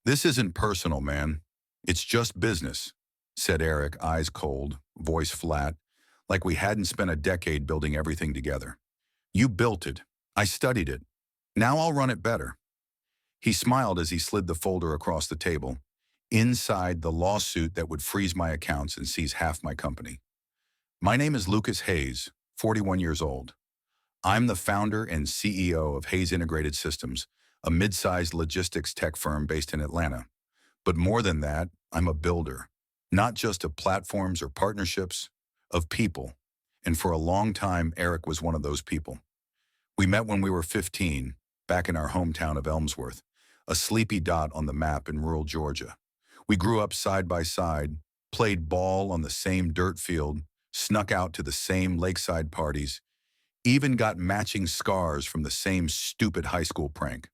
This isn't personal, man. It's just business, said Eric, eyes cold, voice flat, like we hadn't spent a decade building everything together. You built it. I studied it. Now I'll run it better. He smiled as he slid the folder across the table. Inside, the lawsuit that would freeze my accounts and seize half my company. My name is Lucas Hayes, 41 years old. I'm the founder and CEO of Hayes Integrated Systems, a mid-sized logistics tech firm based in Atlanta. But more than that, I'm a builder, not just of platforms or partnerships, of people. And for a long time, Eric was one of those people. We met when we were 15, back in our hometown of Elmsworth, a sleepy dot on the map in rural Georgia. We grew up side by side, played ball on the same dirt field, snuck out to the same lakeside parties, even got matching scars from the same stupid high school prank.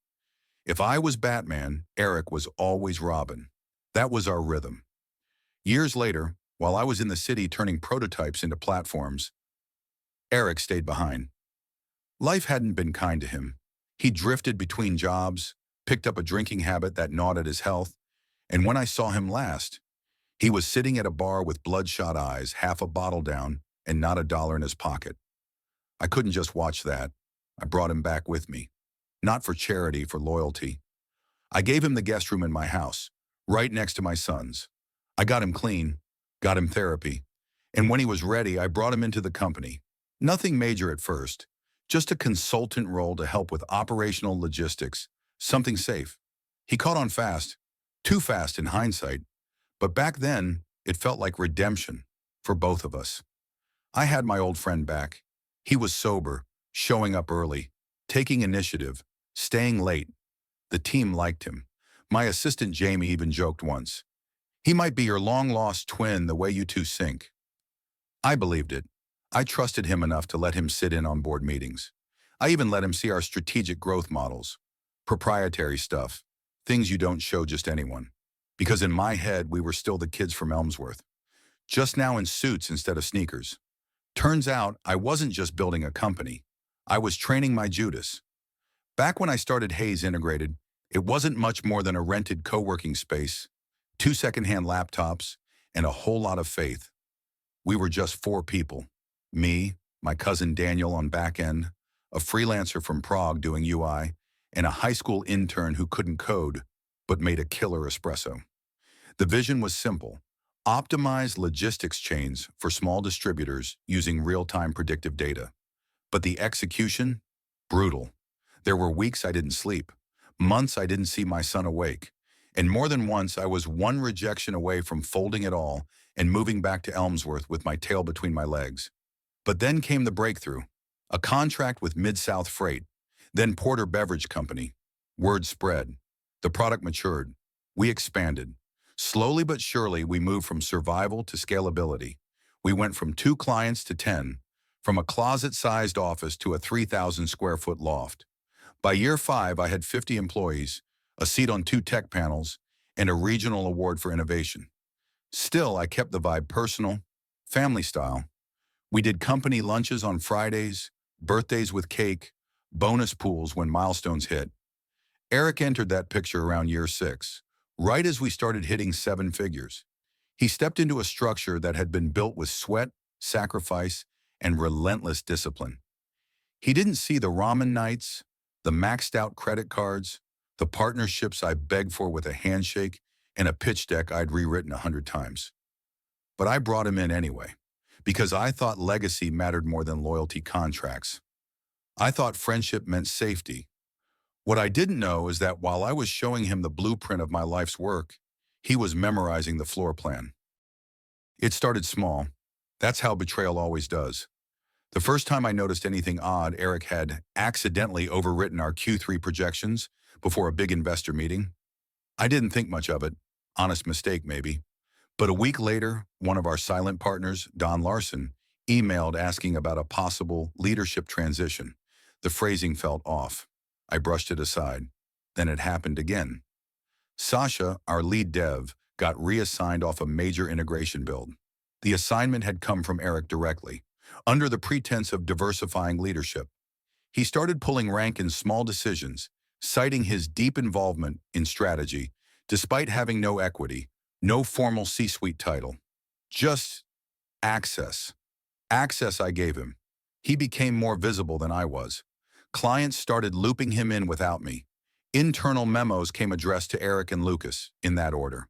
If I was Batman, Eric was always Robin. That was our rhythm. Years later, while I was in the city turning prototypes into platforms, Eric stayed behind. Life hadn't been kind to him. He drifted between jobs, picked up a drinking habit that gnawed at his health, and when I saw him last, he was sitting at a bar with bloodshot eyes, half a bottle down, and not a dollar in his pocket. I couldn't just watch that. I brought him back with me. Not for charity, for loyalty. I gave him the guest room in my house, right next to my son's. I got him clean, got him therapy, and when he was ready, I brought him into the company. Nothing major at first, just a consultant role to help with operational logistics, something safe. He caught on fast, too fast in hindsight, but back then, it felt like redemption for both of us. I had my old friend back. He was sober, showing up early, taking initiative, staying late. The team liked him. My assistant Jamie even joked once. He might be your long-lost twin the way you two sync. I believed it. I trusted him enough to let him sit in on board meetings. I even let him see our strategic growth models, proprietary stuff, things you don't show just anyone. Because in my head, we were still the kids from Elmsworth, just now in suits instead of sneakers. Turns out, I wasn't just building a company. I was training my Judas. Back when I started Hayes Integrated, it wasn't much more than a rented co-working space, 2 secondhand laptops, and a whole lot of faith. We were just 4 people. Me, my cousin Daniel on back end, a freelancer from Prague doing UI, and a high school intern who couldn't code, but made a killer espresso. The vision was simple. Optimize logistics chains for small distributors using real-time predictive data. But the execution? Brutal. There were weeks I didn't sleep, months I didn't see my son awake, and more than once I was one rejection away from folding it all and moving back to Elmsworth with my tail between my legs. But then came the breakthrough, a contract with Mid-South Freight, then Porter Beverage Company. Word spread. The product matured. We expanded. Slowly but surely, we moved from survival to scalability. We went from 2 clients to 10, from a closet-sized office to a 3,000 square foot loft. By year 5, I had 50 employees, a seat on 2 tech panels, and a regional award for innovation. Still, I kept the vibe personal, family style. We did company lunches on Fridays, birthdays with cake, bonus pools when milestones hit. Eric entered that picture around year 6, right as we started hitting 7 figures. He stepped into a structure that had been built with sweat, sacrifice, and relentless discipline. He didn't see the ramen nights, the maxed out credit cards, the partnerships I begged for with a handshake, and a pitch deck I'd rewritten 100 times. But I brought him in anyway, because I thought legacy mattered more than loyalty contracts. I thought friendship meant safety. What I didn't know is that while I was showing him the blueprint of my life's work, he was memorizing the floor plan. It started small. That's how betrayal always does. The first time I noticed anything odd, Eric had accidentally overwritten our Q3 projections before a big investor meeting. I didn't think much of it. Honest mistake, maybe. But a week later, one of our silent partners, Don Larson, emailed asking about a possible leadership transition. The phrasing felt off. I brushed it aside. Then it happened again. Sasha, our lead dev, got reassigned off a major integration build. The assignment had come from Eric directly, under the pretense of diversifying leadership. He started pulling rank in small decisions, citing his deep involvement in strategy despite having no equity, no formal C-suite title. Just access. Access I gave him. He became more visible than I was. Clients started looping him in without me. Internal memos came addressed to Eric and Lucas, in that order.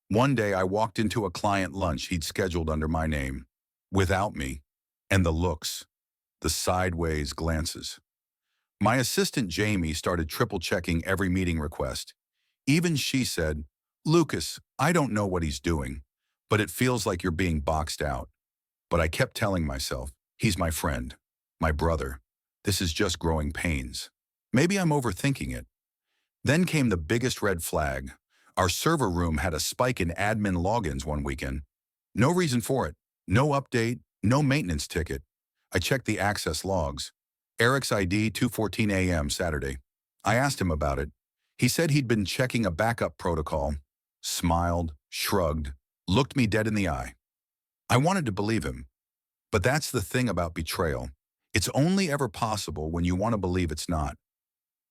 One day I walked into a client lunch he'd scheduled under my name, without me, and the looks, the sideways glances. My assistant Jamie started triple-checking every meeting request. Even she said, "Lucas, I don't know what he's doing, but it feels like you're being boxed out." But I kept telling myself, he's my friend, my brother. This is just growing pains. Maybe I'm overthinking it. Then came the biggest red flag. Our server room had a spike in admin logins one weekend. No reason for it. No update, no maintenance ticket. I checked the access logs. Eric's ID 2:14 a.m. Saturday. I asked him about it. He said he'd been checking a backup protocol, smiled, shrugged, looked me dead in the eye. I wanted to believe him. But that's the thing about betrayal. It's only ever possible when you want to believe it's not.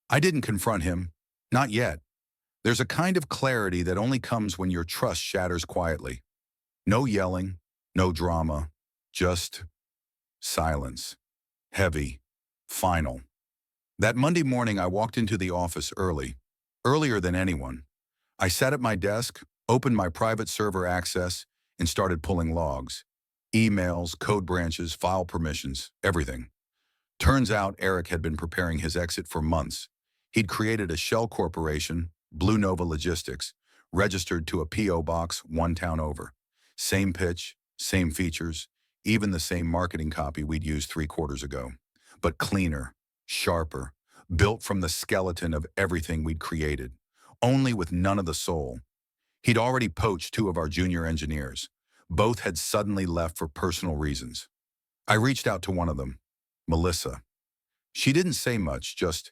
I didn't confront him. Not yet. There's a kind of clarity that only comes when your trust shatters quietly. No yelling, no drama, just silence. Heavy, final. That Monday morning I walked into the office early, earlier than anyone. I sat at my desk, opened my private server access, and started pulling logs. Emails, code branches, file permissions, everything. Turns out Eric had been preparing his exit for months. He'd created a shell corporation, Blue Nova Logistics, registered to a P.O. box one town over. Same pitch, same features, even the same marketing copy we'd used 3 quarters ago. But cleaner, sharper, built from the skeleton of everything we'd created, only with none of the soul. He'd already poached 2 of our junior engineers. Both had suddenly left for personal reasons. I reached out to one of them, Melissa. She didn't say much, just,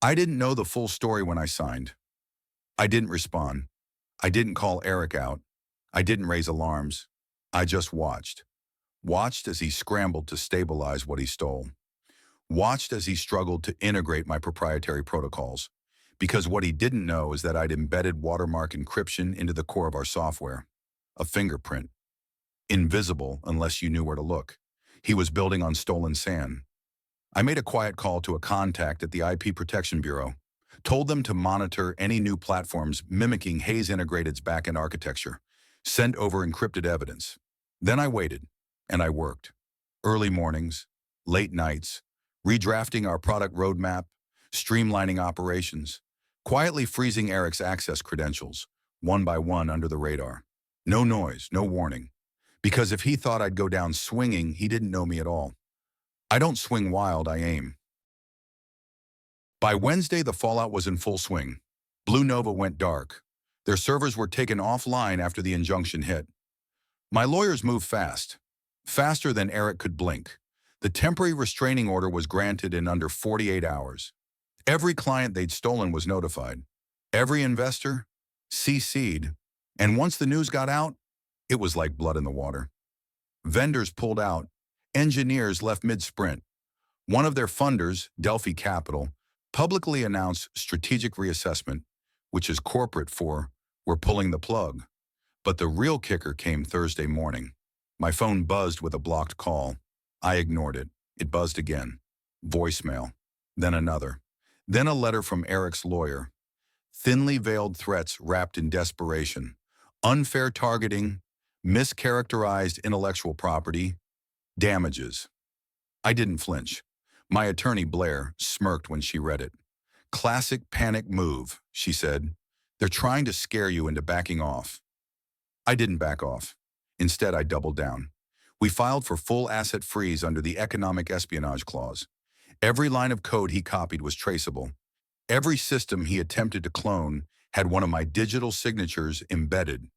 "I didn't know the full story when I signed." I didn't respond. I didn't call Eric out. I didn't raise alarms. I just watched. Watched as he scrambled to stabilize what he stole. Watched as he struggled to integrate my proprietary protocols. Because what he didn't know is that I'd embedded watermark encryption into the core of our software. A fingerprint. Invisible unless you knew where to look. He was building on stolen sand. I made a quiet call to a contact at the IP Protection Bureau. Told them to monitor any new platforms mimicking Hayes Integrated's backend architecture. Sent over encrypted evidence. Then I waited, and I worked. Early mornings, late nights, redrafting our product roadmap, streamlining operations, quietly freezing Eric's access credentials, one by one under the radar. No noise, no warning. Because if he thought I'd go down swinging, he didn't know me at all. I don't swing wild, I aim. By Wednesday, the fallout was in full swing. Blue Nova went dark. Their servers were taken offline after the injunction hit. My lawyers moved fast. Faster than Eric could blink. The temporary restraining order was granted in under 48 hours. Every client they'd stolen was notified. Every investor, CC'd. And once the news got out, it was like blood in the water. Vendors pulled out. Engineers left mid-sprint. One of their funders, Delphi Capital, publicly announced strategic reassessment, which is corporate for, "We're pulling the plug." But the real kicker came Thursday morning. My phone buzzed with a blocked call. I ignored it. It buzzed again. Voicemail. Then another. Then a letter from Eric's lawyer. Thinly veiled threats wrapped in desperation. Unfair targeting, mischaracterized intellectual property, damages. I didn't flinch. My attorney, Blair, smirked when she read it. "Classic panic move," she said. "They're trying to scare you into backing off." I didn't back off. Instead, I doubled down. We filed for full asset freeze under the Economic Espionage Clause. Every line of code he copied was traceable. Every system he attempted to clone had one of my digital signatures embedded.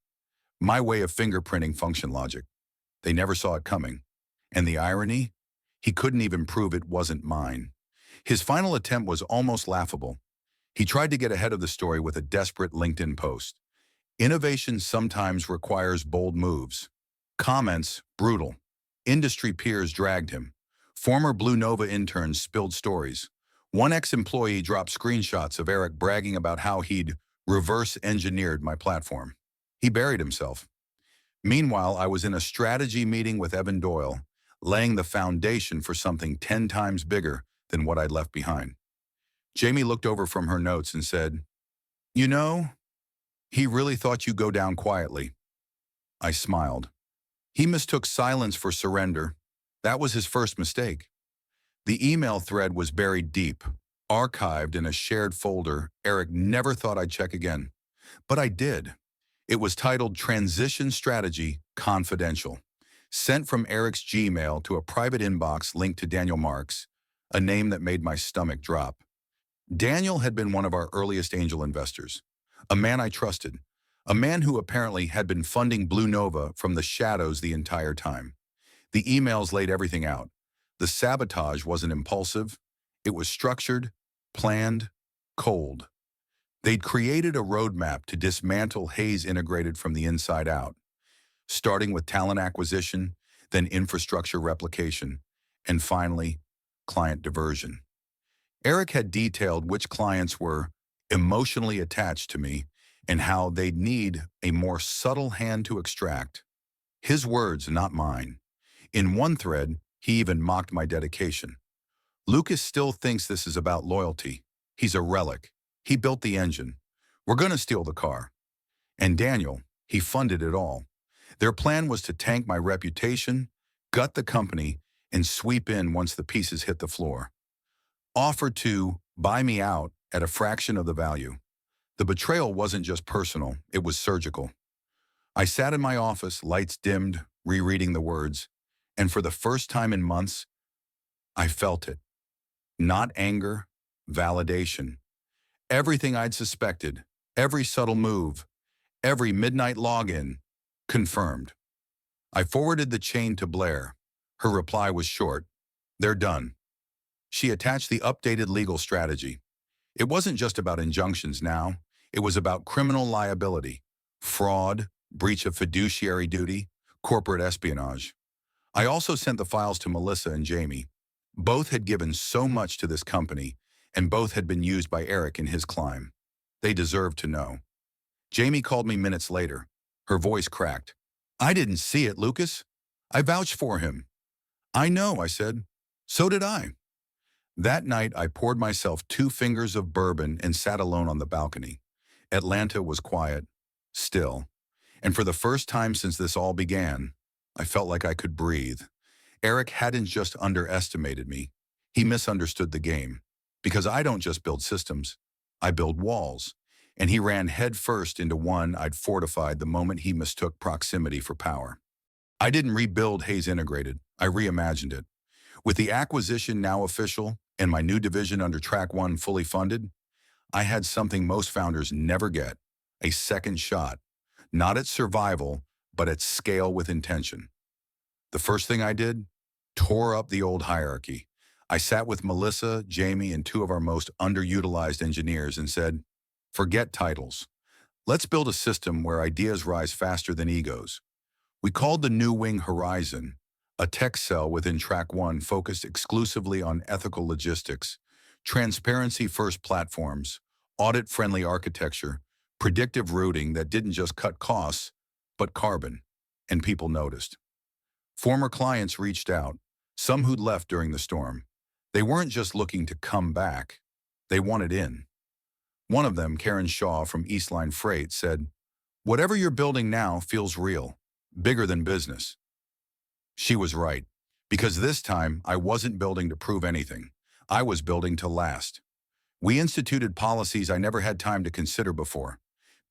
My way of fingerprinting function logic. They never saw it coming. And the irony? He couldn't even prove it wasn't mine. His final attempt was almost laughable. He tried to get ahead of the story with a desperate LinkedIn post. Innovation sometimes requires bold moves. Comments, brutal. Industry peers dragged him. Former Blue Nova interns spilled stories. One ex-employee dropped screenshots of Eric bragging about how he'd reverse engineered my platform. He buried himself. Meanwhile, I was in a strategy meeting with Evan Doyle, laying the foundation for something 10 times bigger than what I'd left behind. Jamie looked over from her notes and said, "You know, he really thought you'd go down quietly." I smiled. He mistook silence for surrender. That was his first mistake. The email thread was buried deep, archived in a shared folder Eric never thought I'd check again. But I did. It was titled Transition Strategy Confidential, sent from Eric's Gmail to a private inbox linked to Daniel Marks, a name that made my stomach drop. Daniel had been one of our earliest angel investors, a man I trusted, a man who apparently had been funding Blue Nova from the shadows the entire time. The emails laid everything out. The sabotage wasn't impulsive. It was structured, planned, cold. They'd created a roadmap to dismantle Hayes Integrated from the inside out, starting with talent acquisition, then infrastructure replication, and finally, client diversion. Eric had detailed which clients were emotionally attached to me and how they'd need a more subtle hand to extract. His words, not mine. In one thread, he even mocked my dedication. "Lucas still thinks this is about loyalty. He's a relic. He built the engine. We're going to steal the car." And Daniel, he funded it all. Their plan was to tank my reputation, gut the company, and sweep in once the pieces hit the floor. Offered to buy me out at a fraction of the value. The betrayal wasn't just personal, it was surgical. I sat in my office, lights dimmed, rereading the words, and for the first time in months, I felt it. Not anger, validation. Everything I'd suspected, every subtle move, every midnight login, confirmed. I forwarded the chain to Blair. Her reply was short. "They're done." She attached the updated legal strategy. It wasn't just about injunctions now. It was about criminal liability, fraud, breach of fiduciary duty, corporate espionage. I also sent the files to Melissa and Jamie. Both had given so much to this company, and both had been used by Eric in his climb. They deserved to know. Jamie called me minutes later. Her voice cracked. "I didn't see it, Lucas. I vouched for him." "I know," I said. "So did I." That night, I poured myself 2 fingers of bourbon and sat alone on the balcony. Atlanta was quiet, still, and for the first time since this all began, I felt like I could breathe. Eric hadn't just underestimated me. He misunderstood the game. Because I don't just build systems, I build walls. And he ran headfirst into one I'd fortified the moment he mistook proximity for power. I didn't rebuild Hayes Integrated, I reimagined it. With the acquisition now official and my new division under Track One fully funded, I had something most founders never get, a second shot, not at survival, but at scale with intention. The first thing I did, tore up the old hierarchy. I sat with Melissa, Jamie, and 2 of our most underutilized engineers and said, "Forget titles. Let's build a system where ideas rise faster than egos." We called the new wing Horizon, a tech cell within Track One focused exclusively on ethical logistics, transparency-first platforms, audit-friendly architecture, predictive routing that didn't just cut costs, but carbon, and people noticed. Former clients reached out, some who'd left during the storm. They weren't just looking to come back, they wanted in. One of them, Karen Shaw from Eastline Freight, said, "Whatever you're building now feels real, bigger than business." She was right, because this time I wasn't building to prove anything. I was building to last. We instituted policies I never had time to consider before.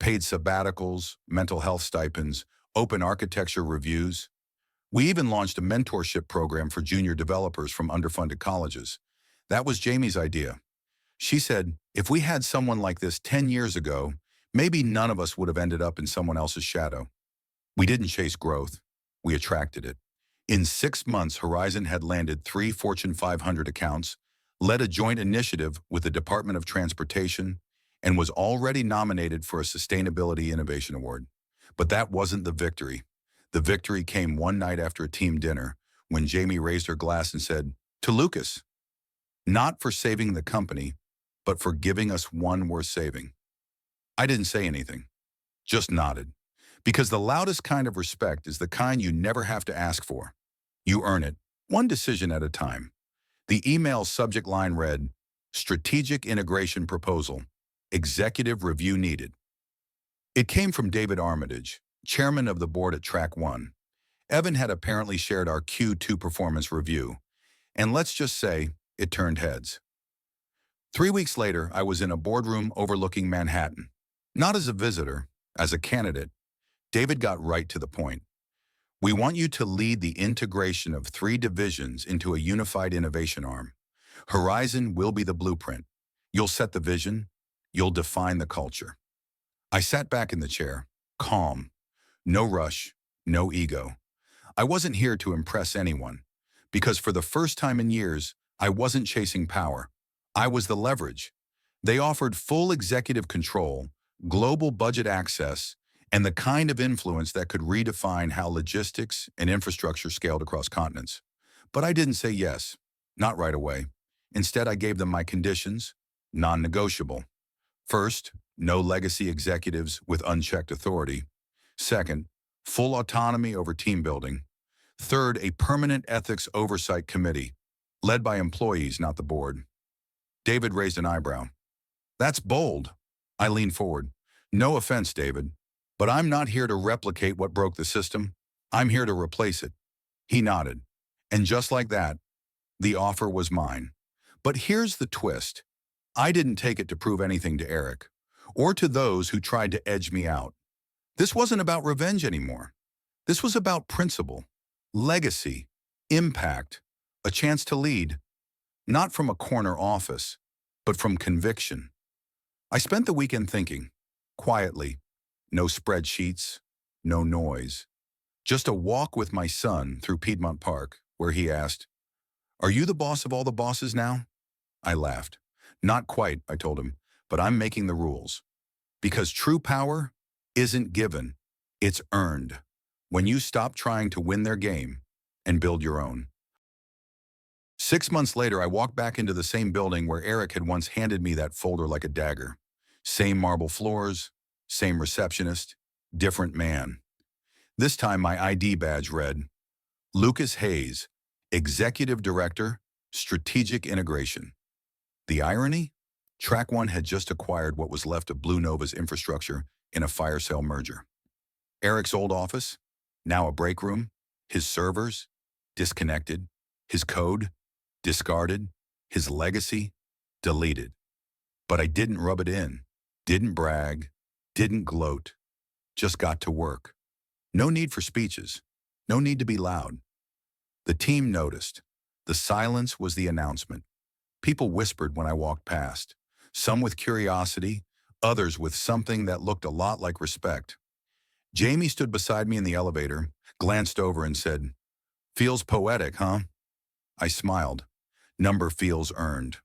Paid sabbaticals, mental health stipends, open architecture reviews. We even launched a mentorship program for junior developers from underfunded colleges. That was Jamie's idea. She said, if we had someone like this 10 years ago, maybe none of us would have ended up in someone else's shadow. We didn't chase growth. We attracted it. In 6 months, Horizon had landed 3 Fortune 500 accounts, led a joint initiative with the Department of Transportation, and was already nominated for a Sustainability Innovation Award. But that wasn't the victory. The victory came one night after a team dinner when Jamie raised her glass and said, "To Lucas, not for saving the company, but for giving us one worth saving." I didn't say anything, just nodded. Because the loudest kind of respect is the kind you never have to ask for. You earn it, one decision at a time. The email's subject line read, Strategic Integration Proposal, Executive Review Needed. It came from David Armitage, chairman of the board at Track One. Evan had apparently shared our Q2 performance review, and let's just say it turned heads. 3 weeks later, I was in a boardroom overlooking Manhattan. Not as a visitor, as a candidate. David got right to the point. We want you to lead the integration of 3 divisions into a unified innovation arm. Horizon will be the blueprint. You'll set the vision. You'll define the culture. I sat back in the chair, calm. No rush, no ego. I wasn't here to impress anyone, because for the first time in years, I wasn't chasing power. I was the leverage. They offered full executive control, global budget access, and the kind of influence that could redefine how logistics and infrastructure scaled across continents. But I didn't say yes, not right away. Instead, I gave them my conditions, non-negotiable. First, no legacy executives with unchecked authority. Second, full autonomy over team building. Third, a permanent ethics oversight committee, led by employees, not the board. David raised an eyebrow. That's bold. I leaned forward. No offense, David, but I'm not here to replicate what broke the system. I'm here to replace it. He nodded. And just like that, the offer was mine. But here's the twist. I didn't take it to prove anything to Eric, or to those who tried to edge me out. This wasn't about revenge anymore. This was about principle, legacy, impact, a chance to lead, not from a corner office, but from conviction. I spent the weekend thinking, quietly, no spreadsheets, no noise, just a walk with my son through Piedmont Park, where he asked, "Are you the boss of all the bosses now?" I laughed. "Not quite," I told him, "but I'm making the rules. Because true power isn't given, it's earned. When you stop trying to win their game and build your own." 6 months later, I walked back into the same building where Eric had once handed me that folder like a dagger. Same marble floors, same receptionist, different man. This time my ID badge read, Lucas Hayes, Executive Director, Strategic Integration. The irony? Track One had just acquired what was left of Blue Nova's infrastructure in a fire sale merger. Eric's old office, now a break room, his servers, disconnected, his code, discarded, his legacy, deleted. But I didn't rub it in, didn't brag, didn't gloat, just got to work. No need for speeches, no need to be loud. The team noticed. The silence was the announcement. People whispered when I walked past, some with curiosity, others with something that looked a lot like respect. Jamie stood beside me in the elevator, glanced over and said, "Feels poetic, huh?" I smiled. Number feels earned.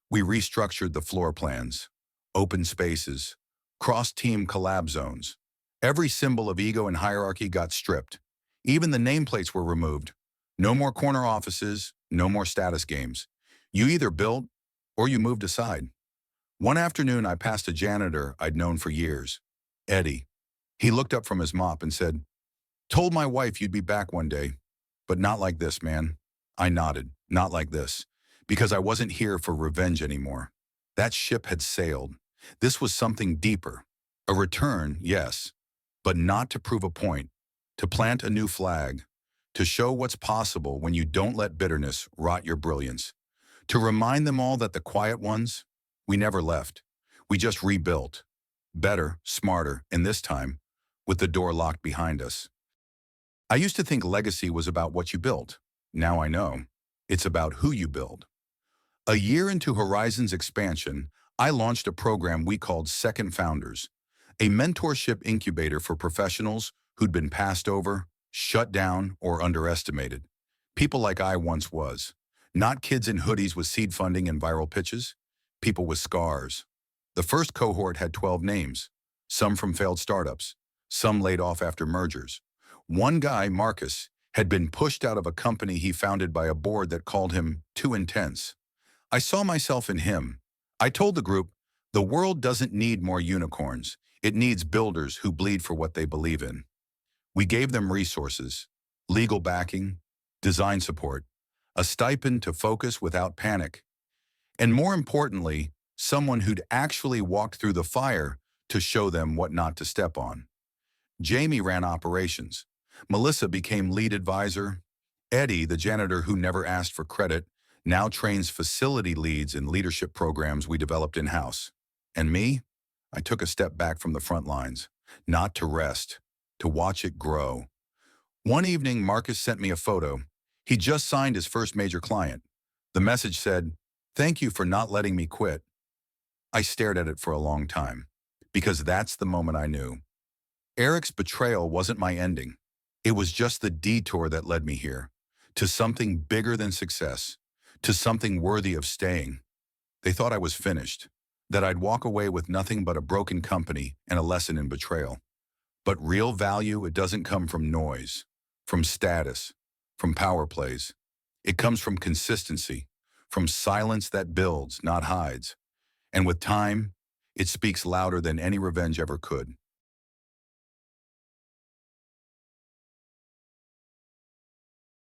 We restructured the floor plans, open spaces, cross-team collab zones. Every symbol of ego and hierarchy got stripped. Even the nameplates were removed. No more corner offices, no more status games. You either built or you moved aside. One afternoon, I passed a janitor I'd known for years, Eddie. He looked up from his mop and said, "Told my wife you'd be back one day, but not like this, man." I nodded, not like this, because I wasn't here for revenge anymore. That ship had sailed. This was something deeper. A return, yes, but not to prove a point, to plant a new flag, to show what's possible when you don't let bitterness rot your brilliance, to remind them all that the quiet ones, we never left. We just rebuilt. Better, smarter, and this time, with the door locked behind us. I used to think legacy was about what you built. Now I know. It's about who you build. A year into Horizon's expansion, I launched a program we called Second Founders, a mentorship incubator for professionals who'd been passed over, shut down, or underestimated. People like I once was. Not kids in hoodies with seed funding and viral pitches. People with scars. The first cohort had 12 names, some from failed startups, some laid off after mergers. One guy, Marcus, had been pushed out of a company he founded by a board that called him too intense. I saw myself in him. I told the group, The world doesn't need more unicorns. It needs builders who bleed for what they believe in. We gave them resources, legal backing, design support, a stipend to focus without panic, and more importantly, someone who'd actually walked through the fire to show them what not to step on. Jamie ran operations. Melissa became lead advisor. Eddie, the janitor who never asked for credit, now trains facility leads in leadership programs we developed in-house. And me? I took a step back from the front lines, not to rest, to watch it grow. One evening, Marcus sent me a photo. He just signed his first major client. The message said, "Thank you for not letting me quit." I stared at it for a long time, because that's the moment I knew. Eric's betrayal wasn't my ending. It was just the detour that led me here, to something bigger than success, to something worthy of staying. They thought I was finished, that I'd walk away with nothing but a broken company and a lesson in betrayal. But real value, it doesn't come from noise, from status, from power plays. It comes from consistency, from silence that builds, not hides. And with time, it speaks louder than any revenge ever could.